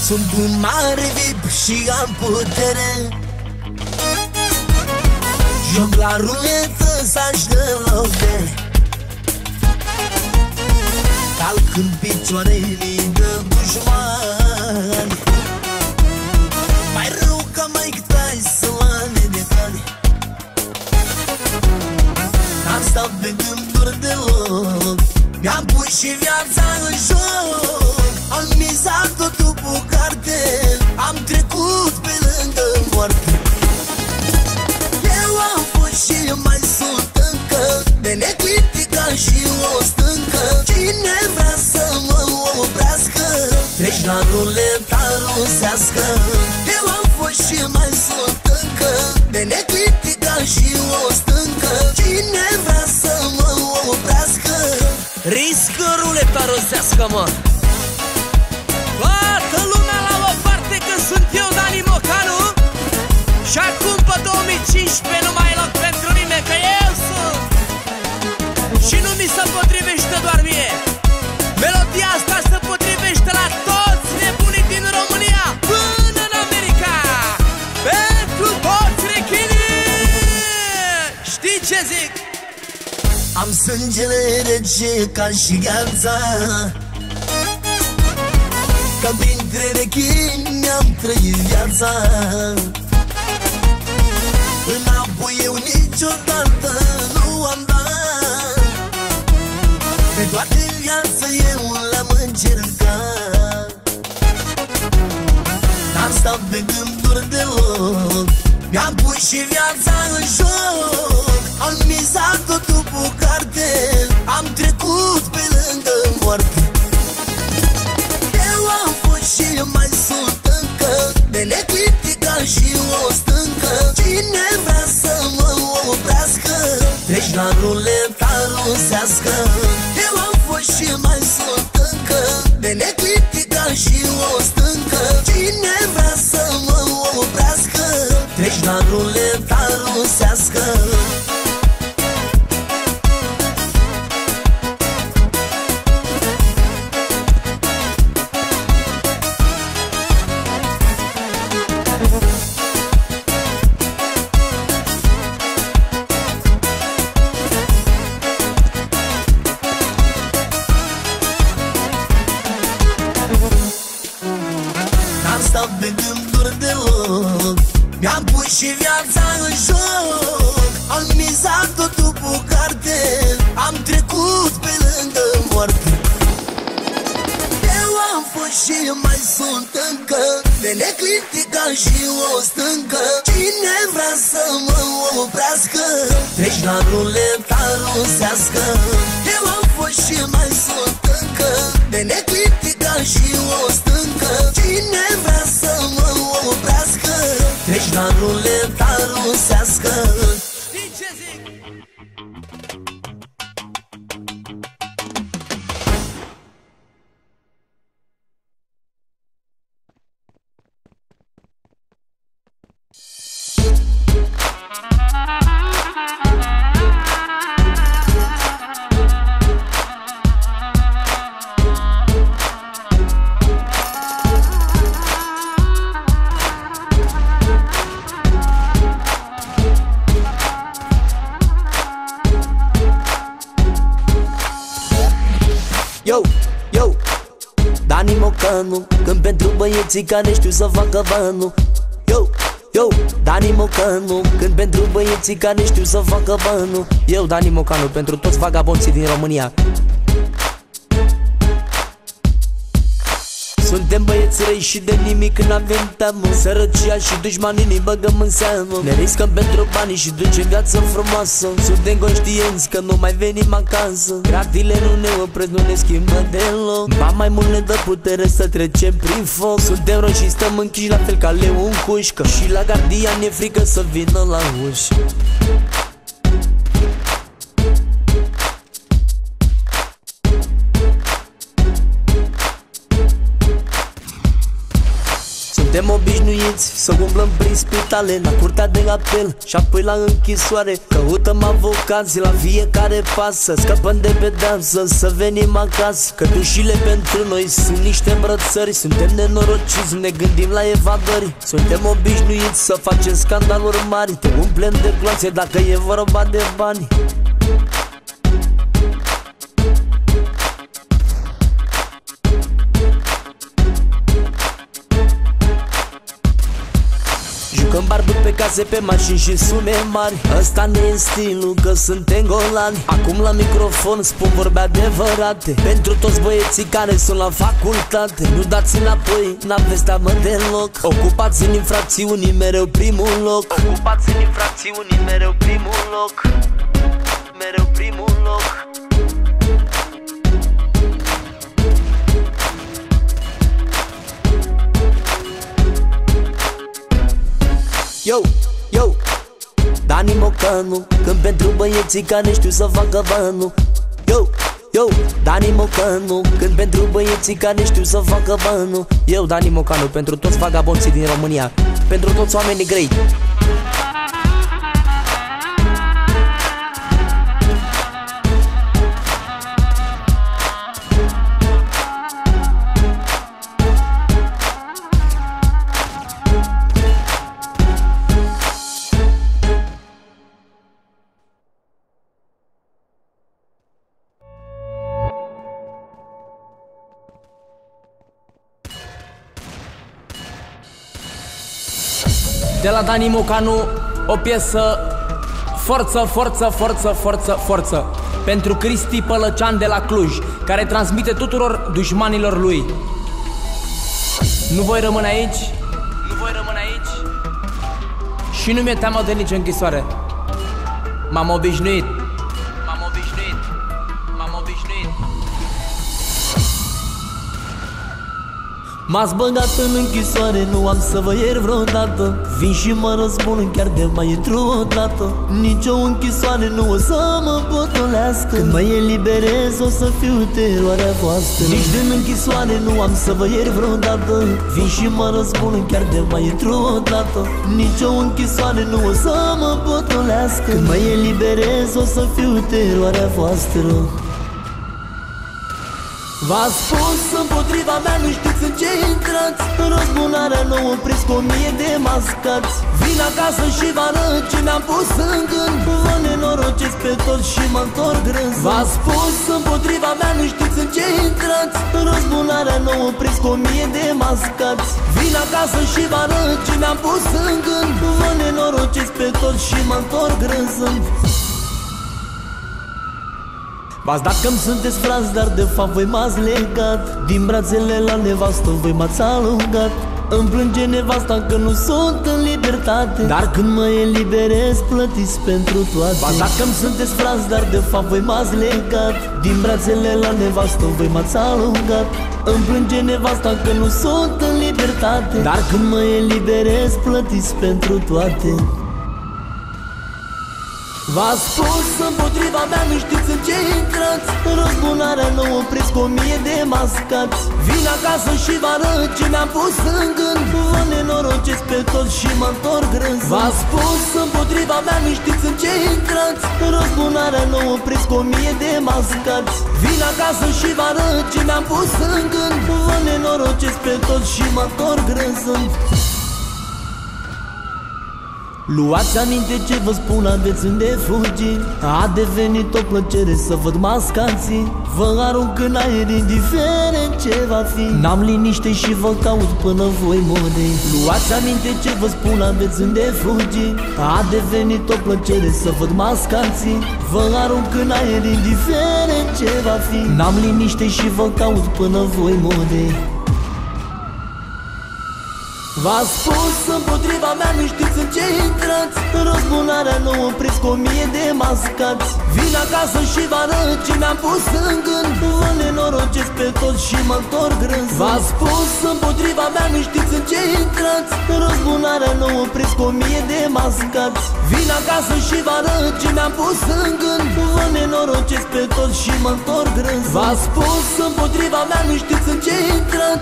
Sunt un mare vip și am putere. Joc la ruletă să-și dă loc de calc în picioarele de dușmani. Mai rău ca Mike Tyson de cani. N-am stat pe gânduri deloc, mi-am pus și viața în joc. Am mizat totul pe carte, am trecut pe lângă moarte. Eu am fost și mai sunt încă, de necriticat și o stâncă. Cine vrea să mă oprească, treci la ruleta rusească. Eu am fost și mai sunt încă, de necriticat și o stâncă. Cine vrea să mă oprească, riscă ruleta rusească, mă. Toată lumea la o parte că sunt eu, Dani Mocanu. Și acum pe 2015 nu mai e loc pentru nimeni, că eu sunt. Și nu mi se potrivește doar mie, melodia asta se potrivește la toți nebunii din România până în America. Pentru toți rechinii. Știi ce zic? Am sângele rece ca și gheața, că printre rechini mi-am trăit viața. Înapoi eu niciodată nu am dat, pe toată viața eu l-am încercat. N-am stat pe gânduri deloc, mi-am pus și viața în joc. Am mizat totul pe carte, am trecut pe lângă moarte. Eu am fost și mai sunt încă, de necriticat și o stâncă. Cine vrea să mă oprească, treci la ruleta rusească. Eu am fost și mai sunt încă, de necriticat și o stâncă. Cine vrea să mă oprească, treci la ruleta rusească. Stau pe gânduri deloc, mi-am pus și viața în joc. Am mizat totul pe carte, am trecut pe lângă moarte. Eu am fost și mai sunt încă, de necriticat și o stâncă. Cine vrea să mă oprească, treci la ruleta rusească. Eu am fost și mai sunt încă, de necriticat și o stâncă. Cine vrea să mă oprească, treci la ruleta rusească. Știi ce zic? Yo, yo, Dani Mocanu, când pentru băieții care știu să facă banul. Yo, yo, Dani Mocanu, când pentru băieții care știu să facă banul. Eu, Dani Mocanu, pentru toți vagabonții din România. Suntem băieți răi și de nimic n-avem teamă. Sărăcia și dușmanii ne băgăm în seamă. Ne riscăm pentru banii și ducem viață frumoasă. Suntem conștienți că nu mai venim acasă. Gratile nu ne opresc, nu ne schimbă deloc. Ba mai mult ne dă putere să trecem prin foc. Suntem roși și stăm închiși la fel ca leu în cușcă. Și la gardian e frică să vină la ușă. Suntem obișnuiți să umblăm prin spitale, la curtea de apel și apoi la închisoare. Căutăm avocați la fiecare pas, să scăpăm de pedeapsă, să venim acasă. Cătușile pentru noi sunt niște brățări. Suntem nenorociți, ne gândim la evadări. Suntem obișnuiți să facem scandaluri mari, te umplem de gloanțe dacă e vorba de bani. Jucăm barburi pe case, pe mașini și sume mari. Ăsta ne e stilul, că suntem golani. Acum la microfon spun vorbe adevărate pentru toți băieții care sunt la facultate. Nu dați înapoi, n-aveți teamă deloc. Ocupați în infracțiuni mereu primul loc. Ocupați în infracțiuni mereu primul loc. Mereu primul loc. Yo, yo, Dani Mocanu, când pentru băieții care știu să facă banul. Yo, yo, Dani Mocanu, când pentru băieții care știu să facă banul. Eu, Dani Mocanu, pentru toți vagabonții din România, pentru toți oamenii grei. De la Dani Mocanu, o piesă forță, forță, forță, forță, forță pentru Cristi Pălăcean de la Cluj, care transmite tuturor dușmanilor lui. Nu voi rămâne aici, nu voi rămâne aici și nu mi-e teamă de nicio închisoare. M-am obișnuit, m-am obișnuit, m-am obișnuit. M-ați băgat în închisoare, nu am să vă iert vreodată. Vin și mă răzbun chiar de mai intru odată. Nici o închisoare nu o să mă potolească. Când mă eliberez o să fiu teroarea voastră. Nici din închisoare nu am să vă iert vreodată. Vin și mă răzbun chiar de mai intru odată. Nici o închisoare nu o să mă potolească. Când mă eliberez o să fiu teroarea voastră. V-ați spus împotriva mea, nu știți în ce intrați. Răzbunarea nu opriți cu 1000 de mascați. Vin acasă și vă arăt ce mi-am pus în gând. Vă nenorocesc pe toți și mă întorc rând. V-ați spus împotriva mea, nu știți în ce intrați. Răzbunarea nu opriți cu 1000 de mascați. Vin acasă și vă arăt ce mi-am pus în gând. Vă nenorocesc pe toți și mă întorc râzând. V-ați dat că-mi sunteți frați, dar de fapt voi m-ați legat. Din brațele la nevastă voi m-ați alungat. Îmi plânge nevasta că nu sunt în libertate, dar când mă eliberez plătiți pentru toate. V-ați dat că-mi sunteți frați, dar de fapt voi m-ați legat. Din brațele la nevastă voi m-ați alungat. Îmi plânge nevasta că nu sunt în libertate, dar când mă eliberez plătiți pentru toate. V-ați spus împotriva mea, nu știți în ce intrați. Răzbunarea nu opriți cu 1000 de mascați. Vin acasă și vă arăt ce mi-am pus în gând. Vă nenorocesc pe toți și mă întorc rând. V-ați spus împotriva mea, nu știți în ce intrați. Răzbunarea nu opriți cu 1000 de mascați. Vin acasă și vă arăt ce mi-am pus în gând. Vă nenorocesc pe toți și mă întorc râzând. Luați aminte ce vă spun, aveți unde fugi. A devenit o plăcere să văd mascații. Vă arunc în aer indiferent ce va fi. N-am liniște și vă caut până voi muri. Luați aminte ce vă spun, aveți unde fugi. A devenit o plăcere să văd mascații. Vă arunc în aer indiferent ce va fi. N-am liniște și vă caut până voi muri. V-ați spus împotriva mea, nu știți în ce intrați. Răzbunarea nu opriți cu 1000 de mascați. Vin acasă și vă arăt ce mi-am pus în gând. Vă nenorocesc pe toți și mă întorc rând. V-ați spus împotriva mea, nu știți în ce intrați. Răzbunarea nu opriți cu 1000 de mascați. Vin acasă și vă arăt ce mi-am pus în gând. Vă nenorocesc pe toți și mă întorc rând. V-ați spus împotriva mea, nu știți în ce intrați.